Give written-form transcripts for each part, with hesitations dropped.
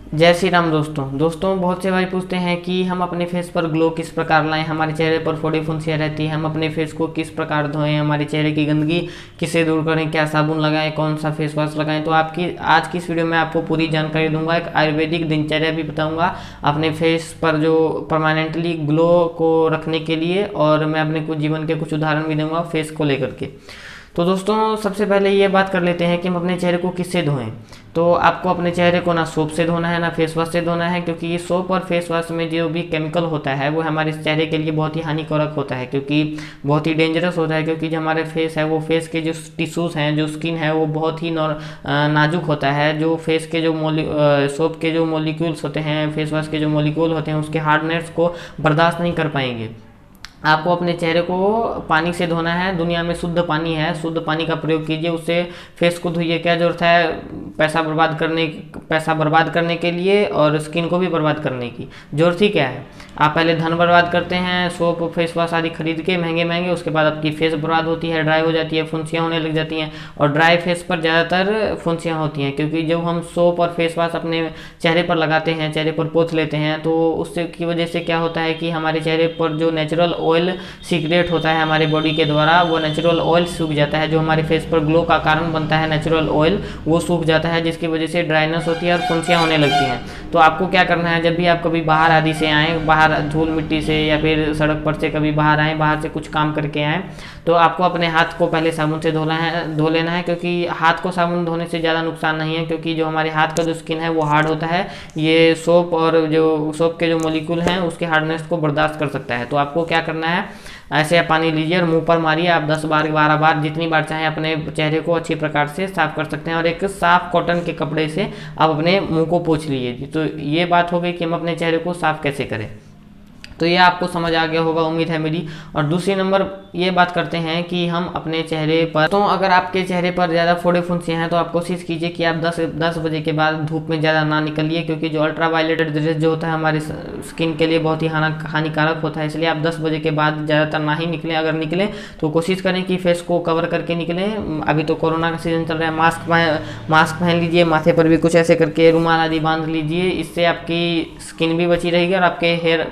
जय श्री राम दोस्तों बहुत से भाई पूछते हैं कि हम अपने फेस पर ग्लो किस प्रकार लाएं, हमारे चेहरे पर फोड़ी फुंसियाँ रहती है, हम अपने फेस को किस प्रकार धोएं, हमारे चेहरे की गंदगी किससे दूर करें, क्या साबुन लगाएं, कौन सा फेस वॉश लगाएं। तो आपकी आज की इस वीडियो में आपको पूरी जानकारी दूंगा। एक आयुर्वेदिक दिनचर्या भी बताऊंगा अपने फेस पर जो परमानेंटली ग्लो को रखने के लिए, और मैं अपने कुछ जीवन के कुछ उदाहरण भी दूंगा फेस को लेकर के। तो दोस्तों सबसे पहले ये बात कर लेते हैं कि हम अपने चेहरे को किससे धोएं। तो आपको अपने चेहरे को ना सोप से धोना है ना फेस वॉश से धोना है, क्योंकि ये सोप और फेस वॉश में जो भी केमिकल होता है वो हमारे चेहरे के लिए बहुत ही हानिकारक होता है, क्योंकि बहुत ही डेंजरस होता है। क्योंकि जो हमारे फेस है वो फेस के जो टिश्यूज़ हैं, जो स्किन है वो बहुत ही नाजुक होता है। जो फेस के जो सोप के जो मोलिक्यूल्स होते हैं, फेस वॉश के जो मोलिक्यूल होते हैं, उसके हार्डनेस को बर्दाश्त नहीं कर पाएंगे। आपको अपने चेहरे को पानी से धोना है। दुनिया में शुद्ध पानी है, शुद्ध पानी का प्रयोग कीजिए, उससे फेस को धोइए। क्या जरूरत है पैसा बर्बाद करने के लिए और स्किन को भी बर्बाद करने की? जरूरत ही क्या है? आप पहले धन बर्बाद करते हैं सोप फेस वॉश आदि खरीद के महंगे महंगे, उसके बाद आपकी फेस बर्बाद होती है, ड्राई हो जाती है, फुंसियाँ होने लग जाती हैं। और ड्राई फेस पर ज़्यादातर फुंसियाँ होती हैं, क्योंकि जब हम सोप और फेस वॉश अपने चेहरे पर लगाते हैं, चेहरे पर पोंछ लेते हैं, तो उससे की वजह से क्या होता है कि हमारे चेहरे पर जो नेचुरल ऑयल सीक्रेट होता है हमारे बॉडी के द्वारा, वो नेचुरल ऑयल सूख जाता है। जो हमारे फेस पर ग्लो का कारण बनता है नेचुरल ऑयल, वो सूख जाता है, जिसकी वजह से ड्राइनेस होती है और फुंसियाँ होने लगती हैं। तो आपको क्या करना है, जब भी आप कभी बाहर आदि से आएँ, बाहर धूल मिट्टी से या फिर सड़क पर से कभी बाहर आएँ, बाहर से कुछ काम करके आएँ, तो आपको अपने हाथ को पहले साबुन से धो लेना है। क्योंकि हाथ को साबुन धोने से ज़्यादा नुकसान नहीं है, क्योंकि जो हमारे हाथ का जो स्किन है वो हार्ड होता है। ये सोप और जो सोप के जो मोलिक्यूल हैं उसके हार्डनेस को बर्दाश्त कर सकता है। तो आपको क्या करना है, ऐसे आप पानी लीजिए और मुंह पर मारिए। आप 10 बार 12 बार जितनी बार चाहें अपने चेहरे को अच्छी प्रकार से साफ कर सकते हैं, और एक साफ कॉटन के कपड़े से आप अपने मुंह को पोंछ लीजिए। तो ये बात हो गई कि हम अपने चेहरे को साफ कैसे करें। तो ये आपको समझ आ गया होगा, उम्मीद है मेरी। और दूसरी नंबर ये बात करते हैं कि हम अपने चेहरे पर, तो अगर आपके चेहरे पर ज़्यादा फोड़े फुंसियाँ हैं तो आप कोशिश कीजिए कि आप 10 बजे के बाद धूप में ज़्यादा ना निकलिए, क्योंकि जो अल्ट्रा वायलेट रेज जो होता है हमारे स्किन के लिए बहुत ही हानिकारक होता है। इसलिए आप 10 बजे के बाद ज़्यादातर ना ही निकलें। अगर निकलें तो कोशिश करें कि फेस को कवर करके निकलें। अभी तो कोरोना का सीज़न चल रहा है, मास्क पहन लीजिए, माथे पर भी कुछ ऐसे करके रुमाल आदि बांध लीजिए। इससे आपकी स्किन भी बची रहेगी और आपके हेयर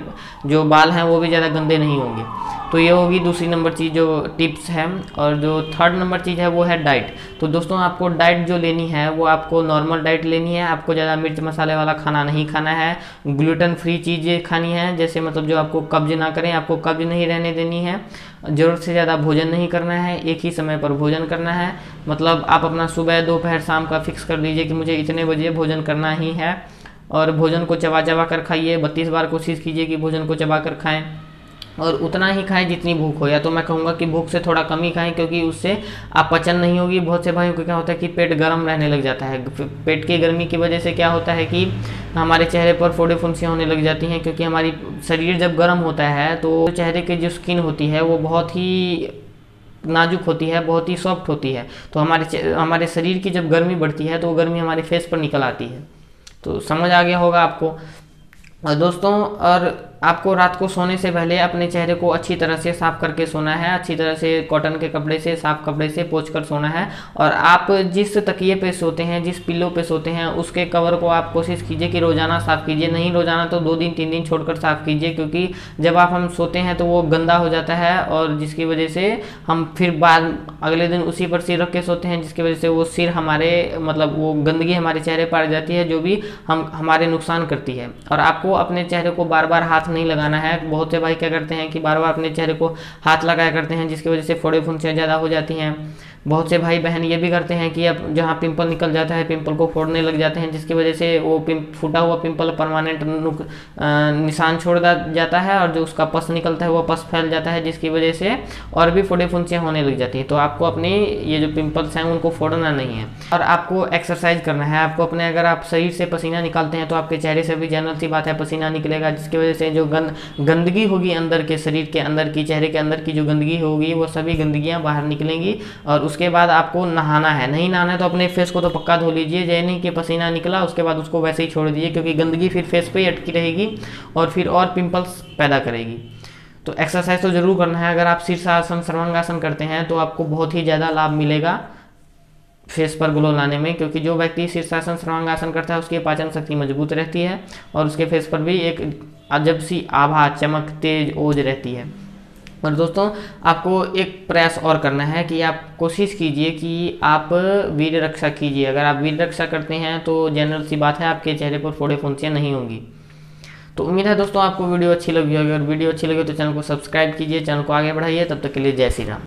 जो बाल हैं वो भी ज़्यादा गंदे नहीं होंगे। तो ये होगी दूसरी नंबर चीज़ जो टिप्स है। और जो थर्ड नंबर चीज़ है वो है डाइट। तो दोस्तों आपको डाइट जो लेनी है वो आपको नॉर्मल डाइट लेनी है। आपको ज़्यादा मिर्च मसाले वाला खाना नहीं खाना है, ग्लूटेन फ्री चीज़ें खानी है, जैसे मतलब जो आपको कब्ज ना करें, आपको कब्ज नहीं रहने देनी है। ज़रूरत से ज़्यादा भोजन नहीं करना है, एक ही समय पर भोजन करना है। मतलब आप अपना सुबह दोपहर शाम का फिक्स कर लीजिए कि मुझे इतने बजे भोजन करना ही है, और भोजन को चबा चबा कर खाइए। 32 बार कोशिश कीजिए कि भोजन को चबा कर खाएं, और उतना ही खाएं जितनी भूख हो। या तो मैं कहूँगा कि भूख से थोड़ा कम ही खाएं, क्योंकि उससे आप पचन नहीं होगी। बहुत से भाइयों को क्या होता है कि पेट गर्म रहने लग जाता है। पेट की गर्मी की वजह से क्या होता है कि हमारे चेहरे पर फोड़े फुंसियाँ होने लग जाती हैं, क्योंकि हमारी शरीर जब गर्म होता है तो चेहरे की जो स्किन होती है वो बहुत ही नाजुक होती है, बहुत ही सॉफ्ट होती है। तो हमारे शरीर की जब गर्मी बढ़ती है तो वो गर्मी हमारे फेस पर निकल आती है। तो समझ आ गया होगा आपको। और दोस्तों, और आपको रात को सोने से पहले अपने चेहरे को अच्छी तरह से साफ करके सोना है। अच्छी तरह से कॉटन के कपड़े से, साफ कपड़े से पोंछ कर सोना है। और आप जिस तकिए पे सोते हैं, जिस पिल्लो पे सोते हैं, उसके कवर को आप कोशिश कीजिए कि रोज़ाना साफ़ कीजिए। नहीं रोज़ाना तो 2 दिन 3 दिन छोड़कर साफ़ कीजिए, क्योंकि जब हम सोते हैं तो वो गंदा हो जाता है, और जिसकी वजह से हम फिर बाद अगले दिन उसी पर सिर रख के सोते हैं, जिसकी वजह से वो सिर हमारे मतलब वो गंदगी हमारे चेहरे पर आ जाती है, जो भी हमारे नुकसान करती है। और आपको अपने चेहरे को बार बार हाथ नहीं लगाना है। बहुत से भाई क्या करते हैं कि बार बार अपने चेहरे को हाथ लगाया करते हैं, जिसकी वजह से फोड़े फुंसियाँ ज़्यादा हो जाती हैं। बहुत से भाई बहन ये भी करते हैं कि अब जहाँ पिंपल निकल जाता है पिंपल को फोड़ने लग जाते हैं, जिसकी वजह से वो फूटा हुआ पिंपल परमानेंट निशान छोड़ जाता है, और जो उसका पस निकलता है वो पस फैल जाता है, जिसकी वजह से और भी फोड़े फुंसियाँ होने लग जाती हैं। तो आपको अपनी ये जो पिंपल्स हैं उनको फोड़ना नहीं है, और आपको एक्सरसाइज करना है। आपको अपने, अगर आप शरीर से पसीना निकालते हैं तो आपके चेहरे से भी जनरल सी बात है पसीना निकलेगा, जिसकी वजह से जो गंदगी होगी अंदर के शरीर के अंदर की, चेहरे के अंदर की जो गंदगी होगी वो सभी गंदगियाँ बाहर निकलेंगी। और उसके बाद आपको नहाना है। नहीं नहाना है तो अपने फेस को तो पक्का धो लीजिए, जैसे नहीं कि पसीना निकला उसके बाद उसको वैसे ही छोड़ दीजिए, क्योंकि गंदगी फिर फेस पे ही अटकी रहेगी और फिर और पिंपल्स पैदा करेगी। तो एक्सरसाइज तो ज़रूर करना है। अगर आप शीर्षासन सर्वांगासन करते हैं तो आपको बहुत ही ज़्यादा लाभ मिलेगा। फेस पर ग्लो लाने में, क्योंकि जो व्यक्ति शीर्षासन सर्वांगासन करता है उसकी पाचन शक्ति मजबूत रहती है और उसके फेस पर भी एक अजब सी आभा, चमक, तेज ओज रहती है। और दोस्तों आपको एक प्रयास और करना है कि आप कोशिश कीजिए कि आप वीर्य रक्षा कीजिए। अगर आप वीर्य रक्षा करते हैं तो जनरल सी बात है आपके चेहरे पर फोड़े फुंसियाँ नहीं होंगी। तो उम्मीद है दोस्तों आपको वीडियो अच्छी लगी होगी। अगर वीडियो अच्छी लगी तो चैनल को सब्सक्राइब कीजिए, चैनल को आगे बढ़ाइए। तब तक के लिए जय श्री राम।